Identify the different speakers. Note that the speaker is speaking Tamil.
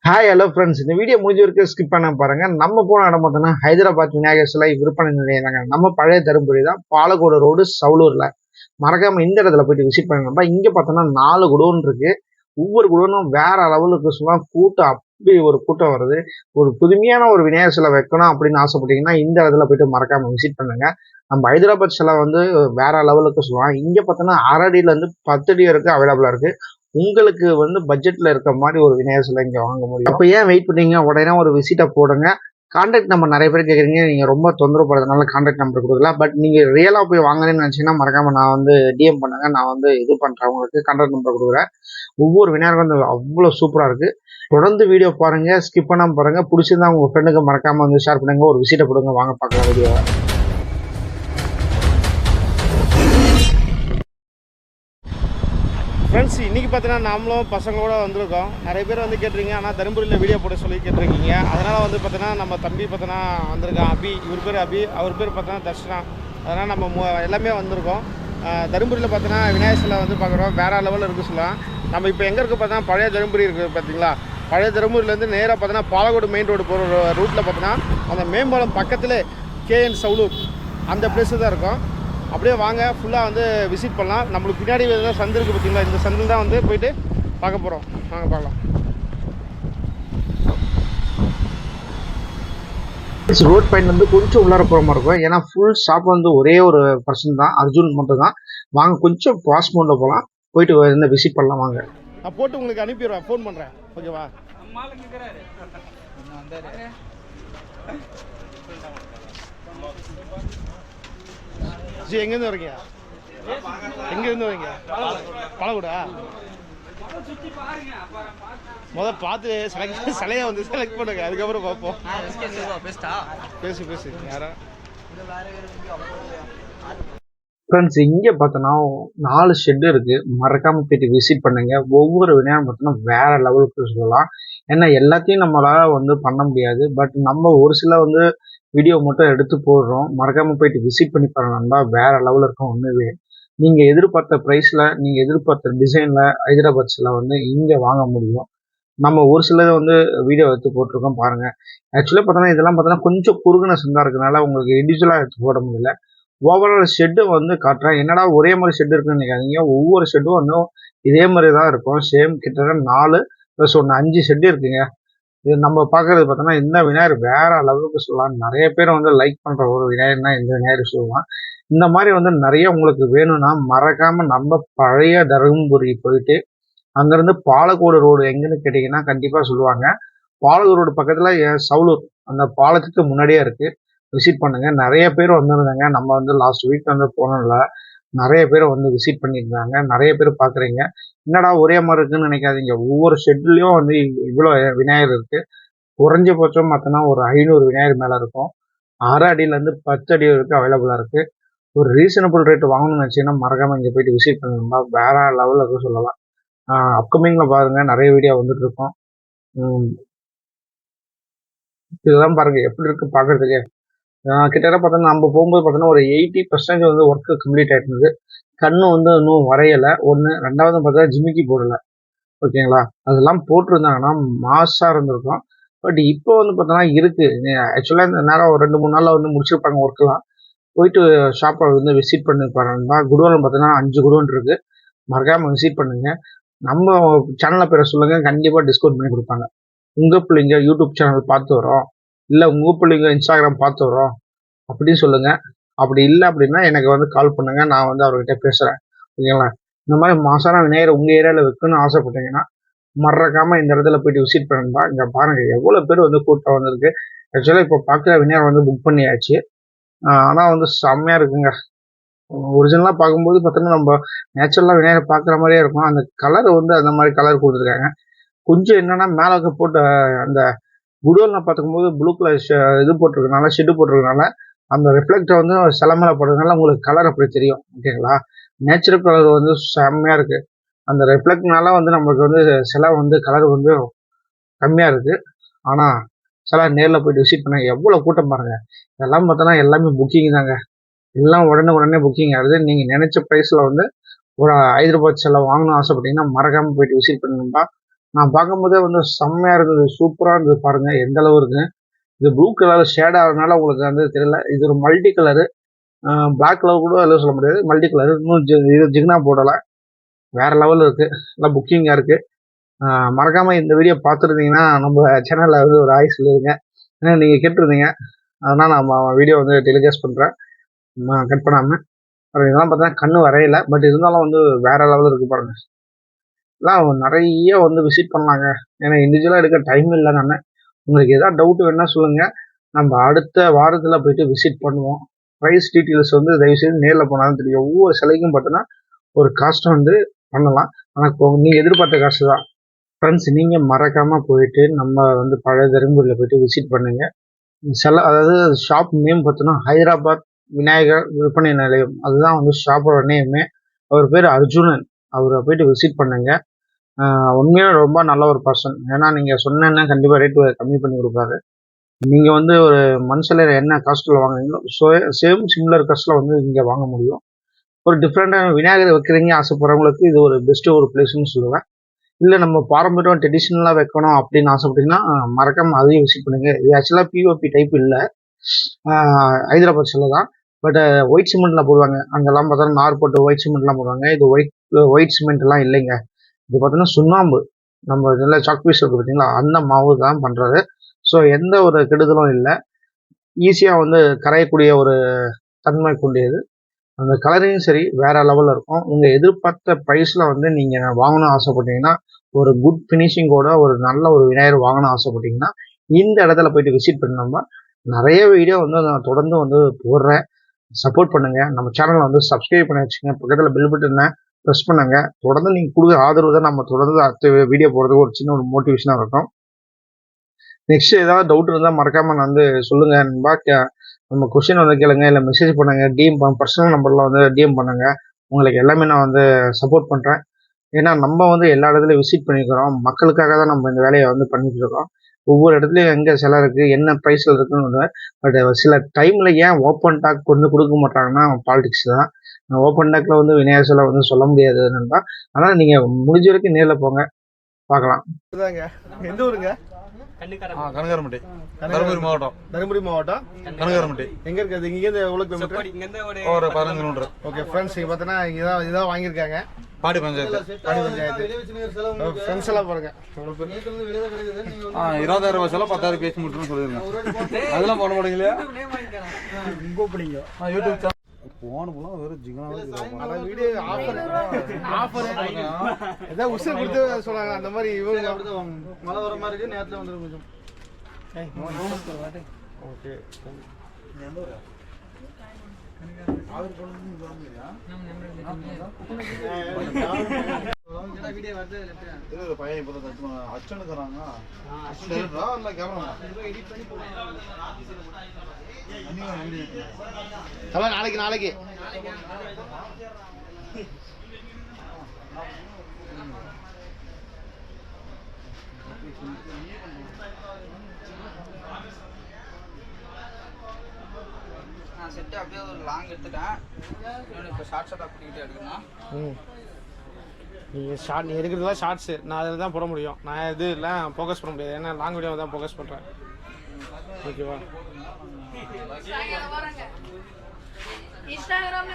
Speaker 1: ஹாய் ஹலோ ஃப்ரெண்ட்ஸ், இந்த வீடியோ முடிஞ்ச வரைக்கும் ஸ்கிப் பண்ண பாருங்க. நம்ம போன இடம் பார்த்தோன்னா ஹைதராபாத் விநாயகர் சிலை விற்பனை நிலையம் தாங்க. நம்ம பழைய தருமபுரி தான், பாலக்கோடு ரோடு, சவுலூர்ல. மறக்காம இந்த இடத்துல போயிட்டு விசிட் பண்ணுங்கப்பா. இங்க பார்த்தோன்னா 4 குடோன் இருக்கு. ஒவ்வொரு குடோனும் வேற லெவலுக்கு சொல்லுவாங்க. கூட்டம் அப்படி ஒரு கூட்டம் வருது. ஒரு புதுமையான ஒரு விநாயகர் சிலை வைக்கணும் அப்படின்னு ஆசைப்பட்டீங்கன்னா இந்த இடத்துல போயிட்டு மறக்காம விசிட் பண்ணுங்க. நம்ம ஹைதராபாத் சிலை வந்து வேற லெவலுக்கு சொல்லுவாங்க. இங்க பார்த்தோன்னா 1/2 அடியில இருந்து 10 அடி வரைக்கும் அவைலபிளா இருக்கு. உங்களுக்கு வந்து பட்ஜெட்ல இருக்க மாதிரி ஒரு விநாயகர் சிலை இங்க வாங்க முடியும். அப்ப ஏன் வெயிட் பண்ணீங்க? உடனே ஒரு விசிட்டை போடுங்க. கான்டாக்ட் நம்பர் நிறைய பேர் கேட்குறீங்க. நீங்க ரொம்ப தொந்தரவு படுறதுனால கான்டாக்ட் நம்பர் கொடுக்கல. பட் நீங்க ரியலா போய் வாங்குறேன்னு நினைச்சீங்கன்னா மறக்காம நான் வந்து டிஎம் பண்ணுங்க. நான் வந்து இது பண்றேன், உங்களுக்கு கான்டாக்ட் நம்பர் கொடுக்குறேன். ஒவ்வொரு விநாயகரும் வந்து அவ்வளவு சூப்பரா இருக்கு. தொடர்ந்து வீடியோ பாருங்க, ஸ்கிப் பண்ணாம பாருங்க. பிடிச்சிருந்தா உங்க ஃப்ரெண்டுக்கு மறக்காம வந்து ஷேர் பண்ணுங்க. ஒரு விசிட்டை போடுங்க, வாங்க பார்க்கலாம் வீடியோ.
Speaker 2: ஃப்ரெண்ட்ஸ், இன்றைக்கி பார்த்தீங்கன்னா நாமளும் பசங்களோட வந்திருக்கோம். நிறைய பேர் வந்து கேட்டிருங்க, ஆனால் தருமபுரியில் வீடியோ போட சொல்லி கேட்டிருக்கீங்க. அதனால் வந்து பார்த்தீங்கன்னா நம்ம தம்பி பார்த்தோன்னா வந்திருக்கான், அபி. இவர் பேர் அபி, அவர் பேர் பார்த்தோன்னா தர்ஷனா. அதனால் நம்ம எல்லாமே வந்திருக்கோம். தருமபுரியில் பார்த்தோன்னா விநாயகர் சிலை வந்து பார்க்குறோம், வேறு லெவலில் இருக்குது சொல்லலாம். நம்ம இப்போ எங்கே இருக்குது பார்த்தோன்னா பழைய தருமபுரி இருக்குது பார்த்தீங்களா. பழைய தருமபுரியிலேருந்து நேராக பார்த்தோன்னா பாலக்கோடு மெயின் ரோடு போகிற ரூட்டில் பார்த்தோன்னா அந்த மேம்பாலம் பக்கத்தில் கேஎன் சவுலூர் அந்த பிளேஸு தான் இருக்கும். அப்படியே வாங்க, ஃபுல்லாக வந்து விசிட் பண்ணலாம். நம்மளுக்கு பின்னாடி தான் சந்து இருக்குது பார்த்தீங்களா, இந்த சந்தில் தான் வந்து போயிட்டு பார்க்க போகிறோம். வாங்க பார்க்கலாம்.
Speaker 1: ரோட் பாயிண்ட் வந்து கொஞ்சம் உள்ளார போகிற மாதிரி இருக்கும். ஏன்னா ஃபுல் ஷாப் வந்து ஒரே ஒரு பர்சன் தான், அர்ஜுன் மட்டும் தான். வாங்க கொஞ்சம் பாஸ் மோடில் போகலாம், போயிட்டு இந்த விசிட் பண்ணலாம். வாங்க,
Speaker 2: நான் போட்டு உங்களுக்கு அனுப்பிடுவேன், ஃபோன் பண்ணுறேன். ஓகேவா? ஜி, எங்கேருந்து வரீங்க? எங்கேருந்து வரீங்க? பாலக்கோடா? முதல் பார்த்து சிலையை வந்து செலக்ட் பண்ணுங்க, அதுக்கப்புறம் பார்ப்போம். பேசு யாரா
Speaker 1: ஃப்ரெண்ட்ஸ், இங்கே பார்த்தோன்னா 4 ஷெட்டு இருக்குது. மறக்காமல் போயிட்டு விசிட் பண்ணுங்க. ஒவ்வொரு விநாயகரும் பார்த்தோன்னா வேற லெவலுக்கு சொல்லலாம். ஏன்னா எல்லாத்தையும் நம்மளால் வந்து பண்ண முடியாது. பட் நம்ம ஒரு சில வந்து வீடியோ மட்டும் எடுத்து போடுறோம். மறக்காமல் போயிட்டு விசிட் பண்ணி பாருங்கன்னா வேற லெவலில் இருக்கும். ஒன்றுவே நீங்கள் எதிர்பார்த்த ப்ரைஸில், நீங்கள் எதிர்பார்த்த டிசைனில் ஹைதராபாத்ஸில் வந்து இங்கே வாங்க முடியும். நம்ம ஒரு சிலதை வந்து வீடியோ எடுத்து போட்டிருக்கோம் பாருங்கள். ஆக்சுவலாக பார்த்தோன்னா இதெல்லாம் பார்த்தோன்னா கொஞ்சம் குறுகின சந்தா இருக்கிறதுனால உங்களுக்கு இண்டிவிஜுவலாக எடுத்து போட முடியல. ஓவரால் ஷெட்டு வந்து காட்டுறேன். என்னடா ஒரே மாதிரி ஷெட் இருக்குன்னு நினைக்காதீங்க. ஒவ்வொரு ஷெட்டும் வந்து இதே மாதிரி தான் இருக்கும். சேம் கிட்டத்தட்ட 4 + 1 5 ஷெட்டு இருக்குங்க. இது நம்ம பார்க்கறது பார்த்தோன்னா இந்த விநாயகர் வேற அளவுக்கு சொல்லலாம். நிறைய பேர் வந்து லைக் பண்ணுற ஒரு விநாயகர்னா இந்த விநாயகர் சொல்லலாம். இந்த மாதிரி வந்து நிறைய உங்களுக்கு வேணும்னா மறக்காம நம்ம பழைய தருமபுரி போயிட்டு அங்கேருந்து பாலக்கோடு ரோடு எங்கன்னு கேட்டிங்கன்னா கண்டிப்பாக சொல்லுவாங்க. பாலக்கோடு ரோடு பக்கத்தில் சவுலூர் அந்த பாலத்துக்கு முன்னாடியே இருக்குது. விசிட் பண்ணுங்க. நிறைய பேர் வந்திருந்தாங்க. நம்ம வந்து லாஸ்ட் வீக் வந்து போனோம்ல, நிறைய பேர் வந்து விசிட் பண்ணியிருந்தாங்க. நிறைய பேர் பார்க்குறீங்க. என்னடா ஒரே மாதிரி இருக்குன்னு நினைக்காதீங்க. ஒவ்வொரு ஷெட்லேயும் வந்து இவ்வளோ விநாயகர் இருக்குது. குறைஞ்சபட்சம் பார்த்தோன்னா ஒரு 500 விநாயகர் மேலே இருக்கும். 6 அடியிலேருந்து 10 அடி வரைக்கும் அவைலபிளாக இருக்குது. ஒரு ரீசனபிள் ரேட் வாங்கணும்னு நினச்சிங்கன்னா மறக்காமல் இங்கே போயிட்டு விசிட் பண்ணுங்க. வேற லெவலில் இருக்கும் சொல்லலாம். அப்கமிங்கில் பாருங்கள், நிறைய வீடியோ வந்துட்டு இருக்கோம். இதெல்லாம் பாருங்கள் எப்படி இருக்குது பார்க்குறதுக்கு. கிட்டத்தட்ட பார்த்தோன்னா நம்ம போகும்போது பார்த்தோன்னா ஒரு 80% வந்து ஒர்க்கு கம்ப்ளீட் ஆகிருந்தது. கண்ணு வந்து இன்னும் வரையலை. ஒன்று, ரெண்டாவது பார்த்தா ஜிமிக்கி போடலை. ஓகேங்களா? அதெல்லாம் போட்டிருந்தாங்கன்னா மாஸாக இருந்திருக்கும். பட் இப்போ வந்து பார்த்தோன்னா இருக்குது. ஆக்சுவலாக இந்த நேரம் ஒரு 2-3 நாளில் வந்து முடிச்சிருப்பாங்க ஒர்க்கெலாம். போயிட்டு ஷாப்பை வந்து விசிட் பண்ணி பாருங்கன்னா குடோனில் பார்த்தோன்னா 5 குடோன் இருக்குது. மறக்காமல் விசிட் பண்ணுங்கள். நம்ம சேனலை பேரை சொல்லுங்கள், கண்டிப்பாக டிஸ்கவுண்ட் பண்ணி கொடுப்பாங்க. உங்கள் பிள்ளைங்க யூடியூப் சேனல் பார்த்து வரோம், இல்லை உங்கள் பிள்ளைங்க இன்ஸ்டாகிராம் பார்த்து வரோம் அப்படின்னு சொல்லுங்கள். அப்படி இல்லை அப்படின்னா எனக்கு வந்து கால் பண்ணுங்கள், நான் வந்து அவர்கிட்ட பேசுகிறேன். ஓகேங்களா? இந்த மாதிரி மாசான விநாயகர் உங்கள் ஏரியாவில் வைக்கணும்னு ஆசைப்பட்டீங்கன்னா மறக்காமல் இந்த இடத்துல போயிட்டு விசிட் பண்ணும்பா. இங்கே பாருங்கள் எவ்வளோ பேர் வந்து கூட்டம் வந்திருக்கு. ஆக்சுவலாக இப்போ பார்க்குற விநாயகர் வந்து புக் பண்ணியாச்சு. ஆனால் வந்து செம்மையாக இருக்குங்க. ஒரிஜினலாக பார்க்கும்போது பார்த்தோன்னா நம்ம நேச்சுரலாக விநாயகர் பார்க்குற மாதிரியே இருக்கும். அந்த கலர் வந்து அந்த மாதிரி கலர் கொடுத்துருக்காங்க. கொஞ்சம் என்னென்னா மேலே போட்ட அந்த குடோனில் பார்த்துக்கும்போது ப்ளூ கலர் இது போட்டிருக்கனால, ஷெட்டு போட்டிருக்கனால அந்த ரிஃப்ளெக்டர் வந்து சிலை மேலே போடுறதுனால உங்களுக்கு கலர் அப்படி தெரியும். ஓகேங்களா? நேச்சுரல் கலர் வந்து செம்மையாக இருக்குது. அந்த ரிஃப்ளெக்ட்னால வந்து நம்மளுக்கு வந்து சிலை வந்து கலர் வந்து கம்மியாக இருக்குது. ஆனால் சிலை நேரில் போய்ட்டு விசிட் பண்ண எவ்வளோ கூட்டம் பாருங்கள். இதெல்லாம் பார்த்தோன்னா எல்லாமே புக்கிங் தாங்க. எல்லாம் உடனே புக்கிங் ஆகுது. நீங்கள் நினச்ச ப்ரைஸில் வந்து ஒரு ஹைதராபாத் சிலை வாங்கணும்னு ஆசைப்பட்டீங்கன்னா மறக்காமல் போயிட்டு விசிட் பண்ணுங்கப்பா. நான் பார்க்கும்போதே வந்து செம்மையாக இருந்தது, சூப்பராக இருந்தது. பாருங்கள் எந்த அளவு இருக்குன்னு. இது ப்ளூ கலர் ஷேட் ஆகிறதுனால உங்களுக்கு வந்து தெரியல. இது ஒரு மல்டி கலரு, பிளாக் கலர் கூட எல்லாம் சொல்ல முடியாது, மல்டி கலரு. இன்னும் இது ஜிக்னா போடலை, வேறு லெவலில் இருக்குது, நல்லா புக்கிங்காக இருக்குது. மறக்காமல் இந்த வீடியோ பார்த்துருந்தீங்கன்னா நம்ம சேனலில் வந்து ஒரு ஆய் சொல்லிடுங்க. ஏன்னா நீங்கள் கேட்டிருந்தீங்க, அதனால் நம்ம வீடியோ வந்து டெலிகாஸ்ட் பண்ணுறேன் கட் பண்ணாமல். அப்புறம் இதெல்லாம் பார்த்தா கண்ணு வரையலை, பட் இருந்தாலும் வந்து வேறு லெவலில் இருக்குது பாருங்கள். எல்லாம் நிறைய வந்து விசிட் பண்ணலாங்க. ஏன்னா இண்டிவிஜுவலாக எடுக்க டைம் இல்லை. நான் உங்களுக்கு எதாவது டவுட் வேணுன்னா சொல்லுங்கள், நம்ம அடுத்த வாரத்தில் போய்ட்டு விசிட் பண்ணுவோம். ப்ரைஸ் டீட்டெயில்ஸ் வந்து தயவுசெய்து நேரில் போனாலும் தெரியும். ஒவ்வொரு சிலைக்கும் பார்த்தோன்னா ஒரு காஸ்ட் வந்து பண்ணலாம், ஆனால் இப்போ நீங்கள் எதிர்பார்த்த காசு தான். ஃப்ரெண்ட்ஸ், நீங்கள் மறக்காமல் போயிட்டு நம்ம வந்து பழைய தருமபுரியில் போய்ட்டு விசிட் பண்ணுங்கள். அதாவது ஷாப் நேம் பார்த்தோன்னா ஹைதராபாத் விநாயகர் விற்பனை நிலையம், அதுதான் வந்து ஷாப்போட நேமே. அவர் பேர் அர்ஜுனன். அவரை போய்ட்டு விசிட் பண்ணுங்கள். உண்மையாக ரொம்ப நல்ல ஒரு பர்சன். ஏன்னா நீங்கள் சொன்னேன்னா கண்டிப்பாக ரேட்டு கம்மி பண்ணி கொடுப்பாரு. நீங்கள் வந்து ஒரு மனுஷில் என்ன காஸ்ட்டில் வாங்குறீங்களோ சேம் சிமிலர் காஸ்ட்டில் வந்து இங்கே வாங்க முடியும். ஒரு டிஃப்ரெண்ட்டான விநாயகர் வைக்கிறீங்க ஆசைப்படுறவங்களுக்கு இது ஒரு பெஸ்ட்டு ஒரு பிளேஸ்ன்னு சொல்லுவேன். இல்லை நம்ம பாரம்பரியம் ட்ரெடிஷ்னலாக வைக்கணும் அப்படின்னு ஆசைப்பட்டீங்கன்னா மறக்காமல் அதையும் விசிட் பண்ணுங்கள். இது ஆக்சுவலாக பிஓபி டைப் இல்லை, ஹைதராபாத் சிலை தான். பட் ஒயிட் சிமெண்ட்டில் போடுவாங்க. அங்கெல்லாம் பார்த்தா நார் போட்டு ஒயிட் சிமெண்ட்லாம் போடுவாங்க. இது ஒயிட் சிமெண்ட்லாம் இல்லைங்க. இது பார்த்தீங்கன்னா சுண்ணாம்பு, நம்ம இதில் சாக் பீஸ் இருக்குது பார்த்தீங்களா, அந்த மாவு தான் பண்ணுறது. ஸோ எந்த ஒரு கெடுதலும் இல்லை, ஈஸியாக வந்து கரையக்கூடிய ஒரு தன்மை கொண்டியது. அந்த கலரையும் சரி வேறு லெவலில் இருக்கும். உங்கள் எதிர்பார்த்த ப்ரைஸில் வந்து நீங்கள் வாங்கணும்னு ஆசைப்பட்டீங்கன்னா, ஒரு குட் ஃபினிஷிங்கோட ஒரு நல்ல ஒரு விநாயகர் வாங்கணும்னு ஆசைப்பட்டீங்கன்னா இந்த இடத்துல போய்ட்டு விசிட் பண்ணோம்னா நிறைய வீடியோ வந்து நான் தொடர்ந்து வந்து போடுறேன். சப்போர்ட் பண்ணுங்கள். நம்ம சேனலை வந்து சப்ஸ்கிரைப் பண்ணி வச்சுங்க. பக்கத்தில் பெல் பட்டனை ப்ரெஸ் பண்ணுங்க. தொடர்ந்து நீங்கள் கொடுக்குற ஆதரவு தான் நம்ம தொடர்ந்து அடுத்த வீடியோ போடுறதுக்கு ஒரு சின்ன ஒரு மோட்டிவேஷனாக இருக்கும். நெக்ஸ்ட் ஏதாவது டவுட் இருந்தால் மறக்காமல் நான் வந்து சொல்லுங்கள். நம்ம கொஸ்டின் வந்து கேளுங்க, இல்லை மெசேஜ் பண்ணுங்கள், டிஎம் பர்சனல் நம்பரில் வந்து டிஎம் பண்ணுங்கள். உங்களுக்கு எல்லாமே நான் வந்து சப்போர்ட் பண்ணுறேன். ஏன்னா நம்ம வந்து எல்லா இடத்துலையும் விசிட் பண்ணிக்கிறோம், மக்களுக்காக தான் நம்ம இந்த வேலையை வந்து பண்ணிட்டு இருக்கோம். ஒவ்வொரு இடத்துலையும் எங்கே சிலை இருக்குது, என்ன ப்ரைஸில் இருக்குன்னு. பட் சில டைமில் ஏன் ஓப்பன் டாக் கொண்டு கொடுக்க மாட்டாங்கன்னா பாலிடிக்ஸ் தான். ஓப்பன் டாக்ல வந்து விநாயகர் சிலை வந்து சொல்ல முடியாது நண்பா. அதனால் நீங்கள் முடிஞ்ச வரைக்கும் நேரில் போங்க, பார்க்கலாம்.
Speaker 2: எந்த ஊருங்க?
Speaker 3: கனகரம்பட்டி, தருமபுரி மாவட்டம்.
Speaker 2: தருமபுரி மாவட்டம்
Speaker 3: கனகரம்பட்டி.
Speaker 2: எங்க இருக்குது? இங்கேருந்து எவ்வளோ கிலோமீட்டர்?
Speaker 3: ஒரு 15 கிலோமீட்டர்.
Speaker 2: ஓகே ஃப்ரெண்ட்ஸ், இங்கே பார்த்தோன்னா இதான் வாங்கியிருக்காங்க.
Speaker 3: பாடி பஞ்சாயத்து.
Speaker 2: ஃப்ரெண்ட்ஸ் எல்லாம் பாருங்க.
Speaker 3: 20,000 ரூபாய் செலவு 10,000 பேசி முடிச்சுன்னு சொல்லிருங்க. அதெல்லாம் பண்ண மாட்டீங்களா? யூடியூப் போன போலாம் வெறும் ஜிகனா
Speaker 2: வீடியோ ஆஃபர் ஏதாவது உஷர் கொடுத்து சொன்னாங்க. அந்த மாதிரி இவங்க மழை வர மாதிரி இருக்கு, நேரத்தில் வந்துடும் கொஞ்சம். ஓகே பையன் இப்போ அச்சனுக்குறாங்க. நாளைக்கு
Speaker 4: செட்டு அப்படியே ஒரு லாங் எடுத்துட்டேன். இப்போ ஷார்ட்ஸாக பிடிக்கிட்டே எடுக்கணும்.
Speaker 2: நீங்கள் ஷார்ட் எடுக்கிறதுலாம் ஷார்ட்ஸு நான் அதில் தான் போட முடியும். நான் இது இல்லை ஃபோக்கஸ் பண்ண முடியாது, ஏன்னா லாங் வீடியோ தான் ஃபோக்கஸ் பண்ணுறேன். ஓகேவா? இன்ஸ்டாகிராம்